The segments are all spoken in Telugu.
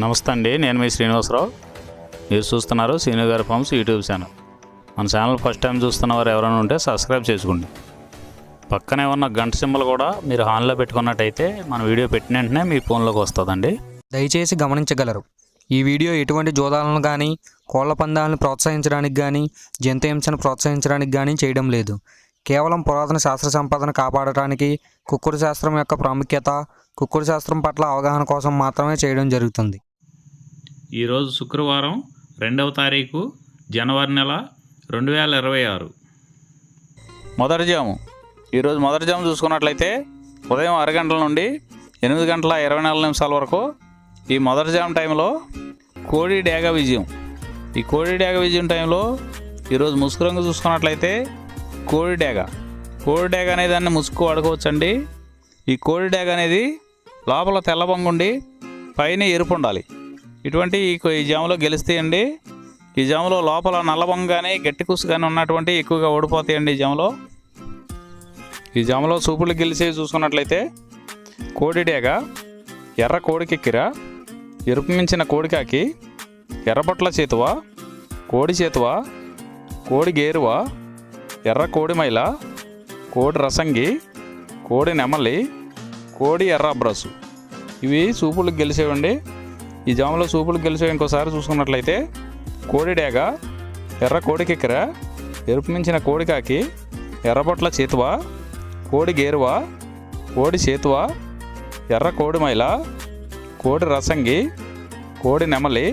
నమస్తే అండి, నేను మీ శ్రీనివాసరావు. మీరు చూస్తున్నారు శ్రీను గారి ఫార్మ్స్ యూట్యూబ్ ఛానల్. మన ఛానల్ ఫస్ట్ టైం చూస్తున్న వారు ఎవరైనా ఉంటే సబ్స్క్రైబ్ చేసుకోండి. పక్కనే ఉన్న గంట సింబల్ కూడా మీరు ఆన్లో పెట్టుకున్నట్టయితే మన వీడియో పెట్టిన వెంటనే మీ ఫోన్లోకి వస్తుందండి. దయచేసి గమనించగలరు, ఈ వీడియో ఎటువంటి జోదాలను కానీ కోళ్ల పందాలను ప్రోత్సహించడానికి కానీ జంతు హింసను ప్రోత్సహించడానికి కానీ చేయడం లేదు. కేవలం పురాతన శాస్త్ర సంపదను కాపాడటానికి, కుక్కుడు శాస్త్రం యొక్క ప్రాముఖ్యత, కుక్కుడు శాస్త్రం పట్ల అవగాహన కోసం మాత్రమే చేయడం జరుగుతుంది. ఈరోజు శుక్రవారం 2వ తారీఖు జనవరి నెల 2026. మొదటి జాము. ఈరోజు మొదటి జాము చూసుకున్నట్లయితే ఉదయం 6 గంటల నుండి 8 గంటల 24 నిమిషాల వరకు ఈ మొదటి జాము టైంలో కోడి డేగ విజయం. ఈ కోడి డేగ విజయం టైంలో ఈరోజు ముసుగు రంగు చూసుకున్నట్లయితే కోడి డేగ. కోడి డేగ అనే దాన్ని ముసుగు వాడుకోవచ్చండి. ఈ కోడి డేగ అనేది లోపల తెల్లబొంగుండి పైన ఎరుపు ఉండాలి. ఇటువంటి ఈ జాములో గెలుస్తాయండి. ఈ జాములో లోపల నల్లబొంగ కానీ గట్టి కుసు కానీ ఉన్నటువంటి ఎక్కువగా ఓడిపోతాయండి. ఈ జాములో సూపులు గెలిచేవి చూసుకున్నట్లయితే కోడి డేగ, ఎర్ర కోడికెక్కిర, ఎరుపు మించిన కోడికాకి, ఎర్రబొట్ల చేతువ, కోడి చేతువ, కోడి గేరువ, ఎర్ర కోడి మైల, కోడి రసంగి, కోడి నెమలి, కోడి ఎర్ర అబ్రసు. ఇవి సూపులకు గెలిచేవండి. ఈ జాములో సూపులకు గెలిచేవి ఇంకోసారి చూసుకున్నట్లయితే కోడి డేగ, ఎర్ర కోడికెక్కిర, ఎరుపు మించిన కోడికాకి, ఎర్రబొట్ల చేతువ, కోడి గేరువ, కోడి చేతువ, ఎర్ర కోడి మైల, కోడి రసంగి, కోడి నెమలి,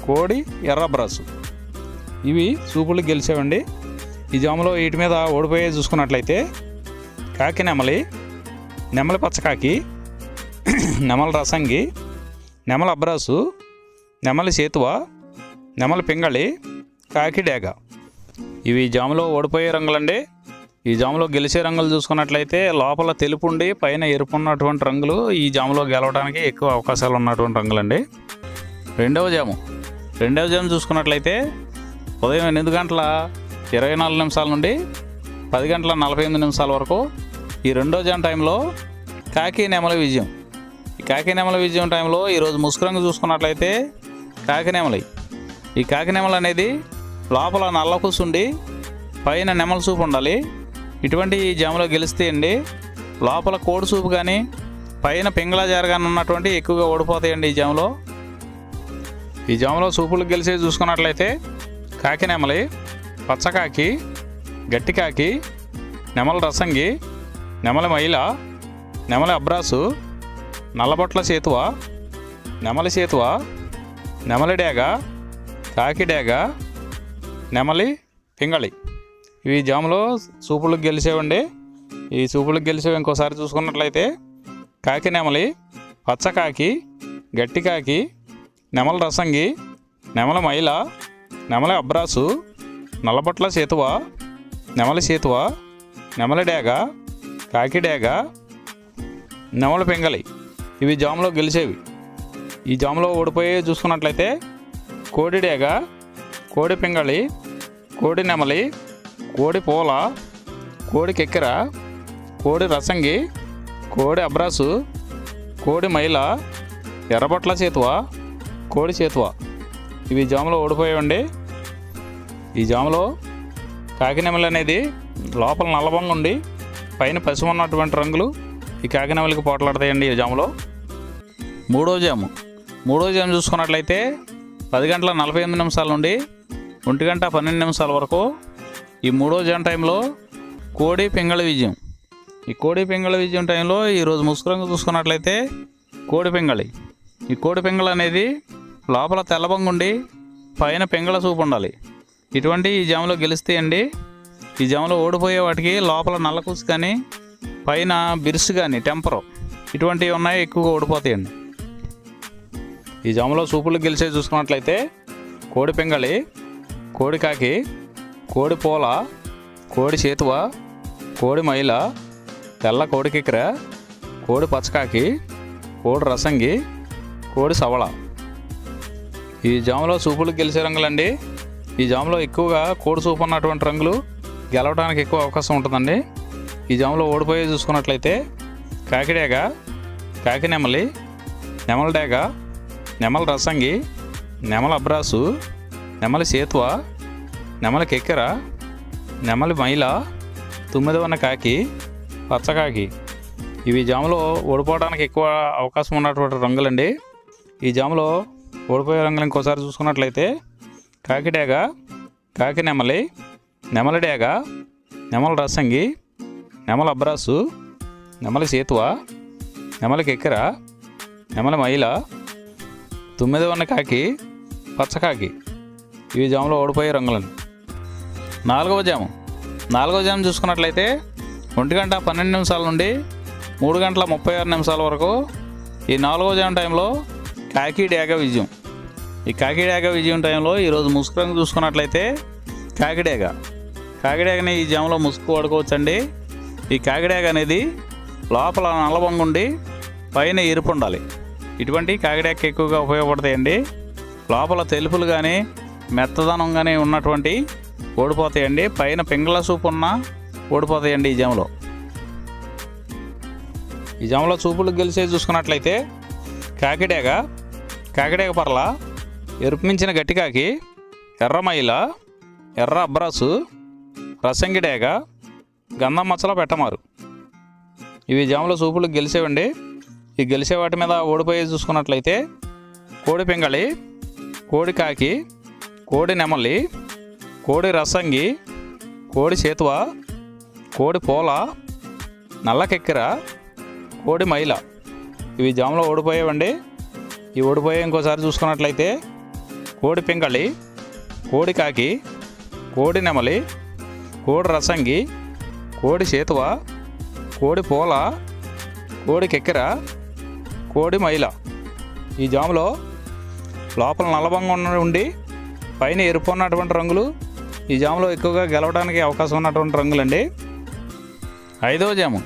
కోడి ఎర్ర అబ్రసు. ఇవి సూపులకు గెలిచేవండి. ఈ జాములో వీటి మీద ఓడిపోయే చూసుకున్నట్లయితే కాకి నెమలి, నెమలి పచ్చకాకి, నెమలి రసంగి, నెమలి అబ్రాసు, నెమలి చేతువ, నెమలి పింగళి, కాకి డేగ. ఇవి జాములో ఓడిపోయే రంగులండి. ఈ జాములో గెలిచే రంగులు చూసుకున్నట్లయితే లోపల తెలుపు ఉండి పైన ఎరుపు ఉన్నటువంటి రంగులు ఈ జాములో గెలవడానికి ఎక్కువ అవకాశాలు ఉన్నటువంటి రంగులండి. రెండవ జాము చూసుకున్నట్లయితే ఉదయం 8 గంటల 24 నిమిషాల నుండి 10 గంటల 48 నిమిషాల వరకు ఈ రెండో జాము టైంలో కాకి నెమలి విజయం. ఈ కాకి నెమలి విజయం టైంలో ఈరోజు ముసుగు రంగు చూసుకున్నట్లయితే కాకి నెమలి. ఈ కాకి నెమలి అనేది లోపల నల్ల కూసుండి పైన నెమలి సూపు ఉండాలి. ఇటువంటి ఈ జాములో గెలుస్తాయండి. లోపల కోడి సూపు కానీ పైన పింగళ జారగానే ఉన్నటువంటి ఎక్కువగా ఓడిపోతాయండి. ఈ జాములో సూపులకు గెలిచేది చూసుకున్నట్లయితే కాకి నెమలి, పచ్చకాకి, గట్టికాకి, నెమలి రసంగి, నెమలి మైల, నెమలి అబ్రాసు, నల్లబొట్ల చేతువ, నెమలి చేతువ, నెమలి డేగ, కాకి డేగ, నెమలి పింగళి. ఇవి జాములో సూపులకు గెలిచేవండి. ఈ సూపులకు గెలిచేవి ఇంకోసారి చూసుకున్నట్లయితే కాకి నెమలి, పచ్చకాకి, గట్టికాకి, నెమలి రసంగి, నెమలి మైల, నెమలి అబ్రాసు, నల్లబొట్ల చేతువ, నెమలి చేతువ, నెమలి డేగ, కాకి డేగ, నెమలి పింగళి. ఇవి జాములో గెలిచేవి. ఈ జాములో ఓడిపోయే చూసుకున్నట్లయితే కోడి డేగ, కోడి పింగళి, కోడి నెమలి, కోడి పూల, కోడి కెక్కిర, కోడి రసంగి, కోడి అబ్రాసు, కోడి మైల, ఎర్రబొట్ల చేతువ, కోడి చేతువ. ఇవి జాములో ఓడిపోయాయండి. ఈ జాములో కాకి నెమలి అనేది లోపల నల్లబొంగ ఉండి పైన పసుపు ఉన్నటువంటి రంగులు ఈ కాకి నెమలికి పోట్లాడతాయండి. ఈ జాములో మూడో జాము చూసుకున్నట్లయితే 10 గంటల 48 నిమిషాల నుండి 1 గంట 12 నిమిషాల వరకు ఈ మూడో జాము టైంలో కోడి పింగళి విజయం. ఈ కోడి పింగళి విజయం టైంలో ఈరోజు ముసుగు రంగు చూసుకున్నట్లయితే కోడి పింగళి. ఈ కోడి పింగళి అనేది లోపల తెల్లబొంగుండి పైన పింగళ సూపు ఉండాలి. ఇటువంటి ఈ జాములో గెలుస్తాయండి. ఈ జాములో ఓడిపోయే వాటికి లోపల నల్లకూసు కానీ పైన బిరుసు కానీ టెంపరు ఇటువంటివి ఉన్నాయి, ఎక్కువగా ఓడిపోతాయండి. ఈ జాములో సూపులు గెలిచే చూసుకున్నట్లయితే కోడి పింగళి, కోడి కాకి, కోడి పూల, కోడి చేతువ, కోడి మైల, తెల్ల కోడికిక్కిర, కోడి పచ్చకాకి, కోడి రసంగి, కోడి సవళ. ఈ జాములో సూపులు గెలిచే రంగులండి. ఈ జాములో ఎక్కువగా కోడి సూపు ఉన్నటువంటి రంగులు గెలవడానికి ఎక్కువ అవకాశం ఉంటుందండి. ఈ జాములో ఓడిపోయే చూసుకున్నట్లయితే కాకి డేగ, కాకి నెమలి, నెమలి డేగ, నెమల రసంగి, నెమల అబ్రాసు, నెమలి సేతువ, నెమలి కెక్కెర, నెమలి మైల, తుమ్మెదవన్న కాకి, పచ్చకాకి. ఇవి జాములో ఓడిపోవడానికి ఎక్కువ అవకాశం ఉన్నటువంటి రంగులండి. ఈ జాములో ఓడిపోయే రంగులు ఇంకోసారి చూసుకున్నట్లయితే కాకి డేగ, కాకి నెమలి, నెమలి డేగ, నెమల రసంగి, నెమల అబ్రాసు, నెమలి సేతువ, నెమలి కెక్కెర, నెమలి మైల, తుమ్మెదవన్న కాకి, పచ్చకాకి. ఇవి జాములో ఓడిపోయే రంగులండి. నాలుగవ జాము చూసుకున్నట్లయితే 1:12 నుండి 3:36 వరకు ఈ 4వ జాము టైంలో కాకి డేగ విజయం. ఈ కాకి డేగ విజయం టైంలో ఈరోజు ముసుగు రంగు చూసుకున్నట్లయితే కాకిడేగని ఈ జాములో ముసుగు వాడుకోవచ్చండి. ఈ కాకిడేగ అనేది లోపల నల్లబొంగు ఉండి పైన ఎరుపు ఉండాలి. ఇటువంటి కాకిడేగ ఎక్కువగా ఉపయోగపడతాయండి. లోపల తెలుపులు కానీ మెత్తదనం కానీ ఉన్నటువంటి ఓడిపోతాయండి. పైన పింగళ సూపు ఉన్న ఓడిపోతాయండి ఈ జాములో. ఈ జాములో చూపులు గెలిచేది చూసుకున్నట్లయితే కాకిడేగ పర్ల, ఎరుపు మించిన గట్టికాకి, ఎర్ర మైల, ఎర్ర అబ్రాసు, రసంగి డేగ, గంధం మచ్చల పెట్టమారు. ఇవి జాములో చూపులు గెలిచేవండి. ఈ గెలిచే వాటి మీద ఓడిపోయేది చూసుకున్నట్లయితే కోడి పింగళి, కోడి కాకి, కోడి నెమలి, కోడి రసంగి, కోడి సేతువ, కోడి పోల, నల్ల కెక్కెర, కోడి మైల. ఇవి జాములో ఓడిపోయేవండి. ఈ ఓడిపోయే ఇంకోసారి చూసుకున్నట్లయితే కోడి పింగళి, కోడి కాకి, కోడి నెమలి, కోడి రసంగి, కోడి సేతువ, కోడి పోల, కోడి కెక్కెర, కోడి మైల. ఈ జాములో లోపల నల్లబంగా ఉండి పైన ఎరుపు ఉన్నటువంటి రంగులు ఈ జాములో ఎక్కువగా గెలవడానికి అవకాశం ఉన్నటువంటి రంగులండి. ఐదవ జాము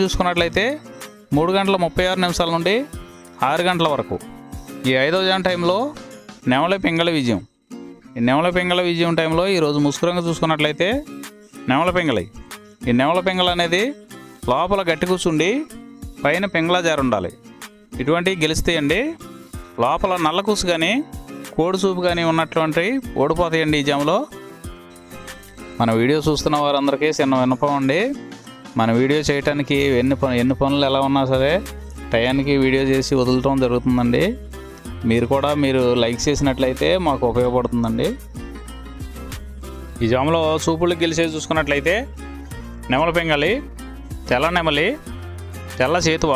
చూసుకున్నట్లయితే 3:36 నుండి 6 గంటల వరకు ఈ 5వ జాము టైంలో నెమలి పింగళి విజయం. ఈ నెమలి పింగళి విజయం టైంలో ఈరోజు ముసుగు రంగు చూసుకున్నట్లయితే నెమలి పింగళి. ఈ నెమలి పింగళి అనేది లోపల గట్టి కూర్చుండి పైన పింగళ జారు ఉండాలి. ఇటువంటివి గెలుస్తాయండి. లోపల నల్ల కూసు కానీ కోడి సూపు కానీ ఉన్నటువంటి ఓడిపోతాయండి ఈ జాములో. మన వీడియో చూస్తున్న వారందరికీ చిన్న విన్నపం అండి. మన వీడియో చేయడానికి ఎన్ని పనులు ఎలా ఉన్నా సరే టయానికి వీడియో చేసి వదలటం జరుగుతుందండి. మీరు లైక్ చేసినట్లయితే మాకు ఉపయోగపడుతుందండి. ఈ జాములో చూపులు గెలిచేది చూసుకున్నట్లయితే నెమలి పింగళి, తెల్ల నెమలి, తెల్ల సేతువ,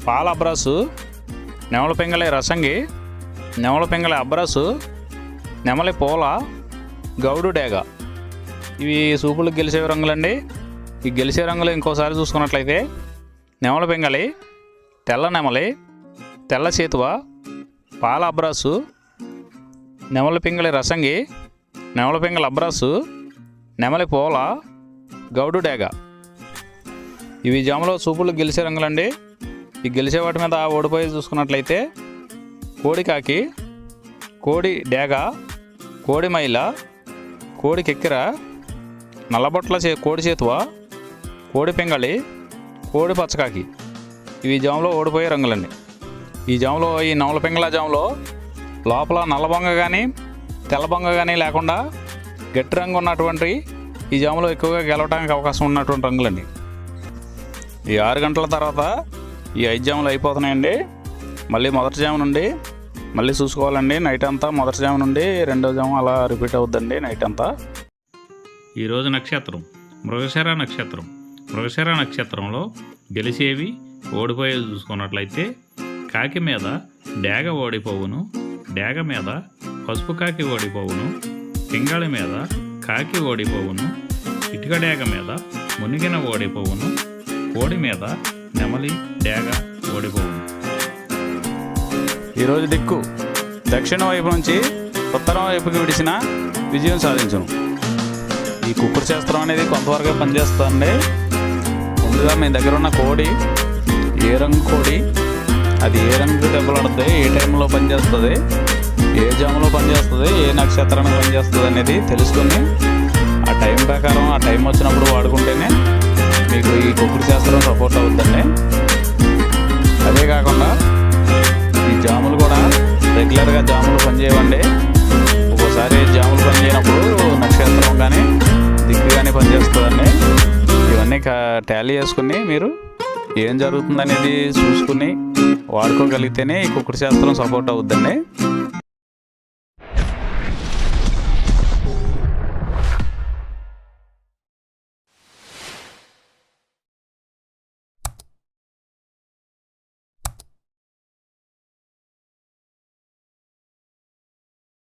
పాల అబ్రాసు, నెమలి పింగళి రసంగి, నెమలి పింగళి అబ్రాసు, నెమలి పోల, గౌడు డేగ. ఇవి చూపులు గెలిచే రంగులండి. ఈ గెలిచే రంగులు ఇంకోసారి చూసుకున్నట్లయితే నెమలి పింగళి, తెల్ల నెమలి, తెల్ల సేతువ, పాల అబ్రాసు, నెమలి పింగళి రసంగి, నెమలి పింగళి అబ్రాసు, నెమలి పోల, గౌడు డేగ. ఇవి జాములో చూపులు గెలిచే రంగులండి. ఈ గెలిచే వాటి మీద ఓడిపోయి చూసుకున్నట్లయితే కోడి కాకి, కోడి డేగ, కోడి మైల, కోడి కెక్కెర, నల్లబొట్ల కోడి సేతువ, కోడి పింగళి, కోడి పచ్చకాకి. ఇవి జాములో ఓడిపోయే రంగులండి. ఈ జాములో ఈ నెమలి పింగళ జాములో లోపల నల్లబొంగ కానీ తెల్లబొంగ కానీ లేకుండా గట్టి రంగు ఉన్నటువంటి ఈ జాములో ఎక్కువగా గెలవడానికి అవకాశం ఉన్నటువంటి రంగులండి. ఈ 6 గంటల తర్వాత ఈ 5 జాములు అయిపోతున్నాయండి. మళ్ళీ మొదటి జాము నుండి మళ్ళీ చూసుకోవాలండి. నైట్ అంతా మొదటి జాము నుండి 2వ జాము అలా రిపీట్ అవుద్దండి నైట్ అంతా. ఈరోజు నక్షత్రం మృగశిర నక్షత్రం. మృగశిర నక్షత్రంలో గెలిచేవి ఓడిపోయేవి చూసుకున్నట్లయితే కాకి మీద డేగ ఓడిపోవును, డేగ మీద పసుపు కాకి ఓడిపోవును, పింగళి మీద కాకి ఓడిపోవును, ఇటుక డేగ మీద మునిగిన ఓడిపోవును, కోడి మీద నెమలి డేగ ఓడిపోవును. ఈరోజు దిక్కు దక్షిణ వైపు నుంచి ఉత్తరం వైపుకి విడిచిన విజయం సాధించును. ఈ కుక్కుడు శాస్త్రం అనేది కొంతవరకు పనిచేస్తుందండి. ముందుగా మీ దగ్గర ఉన్న కోడి ఏ రంగు కోడి, అది ఏ రంగు దెబ్బలాడుతుంది, ఏ టైంలో పనిచేస్తుంది, ఏ జాములో పనిచేస్తుంది, ఏ నక్షత్రానికి పనిచేస్తుంది అనేది తెలుసుకొని ఆ టైం ప్రకారం ఆ టైం వచ్చినప్పుడు వాడుకుంటేనే మీకు ఈ కుక్కుడు శాస్త్రం సపోర్ట్ అవుతుందండి. అదే కాకుండా ఈ జాము రెగ్యులర్గా జాములు పనిచేయవండి. ఒక్కోసారి జాములు పనిచేయనప్పుడు నక్షత్రం కానీ దిక్కు కానీ పనిచేస్తుందండి. ఇవన్నీ టాలీ చేసుకుని మీరు ఏం జరుగుతుందనేది చూసుకుని వాడుకోగలిగితేనే ఈ కుక్కుడు శాస్త్రం సపోర్ట్ అవుద్దండి.